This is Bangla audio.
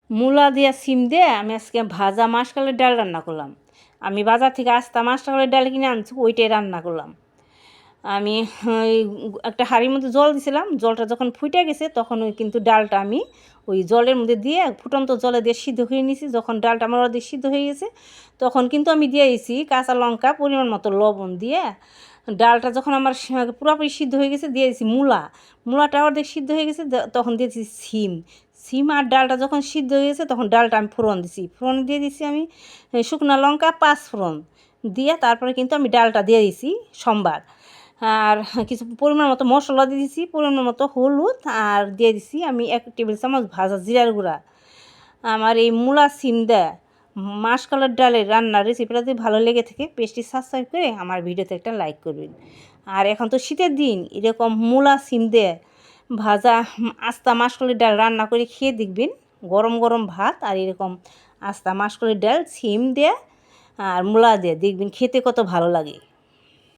মূলা দিয়া সিম দিয়ে আমি আজকে ভাজা মাসকলাইয়ের ডাল রান্না করলাম। আমি বাজার থেকে আস্তা মাসকলাইয়ের ডাল কিনে আনছি, ওইটাই রান্না করলাম। আমি ওই একটা হাঁড়ির মধ্যে জল দিছিলাম, জলটা যখন ফুটে গেছে তখন ওই কিন্তু ডালটা আমি ওই জলের মধ্যে দিয়ে ফুটন্ত জলে দিয়ে সিদ্ধ হয়ে নিয়েছি। যখন ডালটা আমার অর্ধেক সিদ্ধ হয়ে গেছে তখন কিন্তু আমি দিয়ে দিয়েছি কাঁচা লঙ্কা, পরিমাণ মতো লবণ দিয়ে। ডালটা যখন আমার পুরোপুরি সিদ্ধ হয়ে গেছে দিয়ে দিয়েছি মূলাটা অর্ধেক সিদ্ধ হয়ে গেছে, তখন দিয়েছি সিম আর ডালটা যখন সিদ্ধ হয়ে গেছে তখন ডালটা আমি ফোড়ন দিছি, ফোড়ন দিয়ে দিছি আমি শুকনো লঙ্কা 5 ফোড়ন দিয়ে, তারপরে কিন্তু আমি ডালটা দিয়ে দিছি সম্বার। আর কিছু পরিমাণ মতো মশলা দিয়ে দিছি, পরিমাণ মতো হলুদ, আর দিয়ে দিছি আমি 1 টেবিল চামচ ভাজা জিরার গুঁড়া। আমার এই মূলা সিম দেয়া মাসকলাইয়ের ডালের রান্নার রেসিপিটা যদি ভালো লেগে থাকে পেজটি সাবস্ক্রাইব করে আমার ভিডিওতে একটা লাইক করবেন। আর এখন তো শীতের দিন, এরকম মূলা সিম দিয়ে ভাজা আস্তা মাসকলাইয়ের ডাল রান্না করে খেয়ে দেখবেন। গরম গরম ভাত আর এরকম আস্তা মাসকলাইয়ের ডাল সিম দিয়ে আর মূলা দিয়ে দেখবেন খেতে কত ভালো লাগে।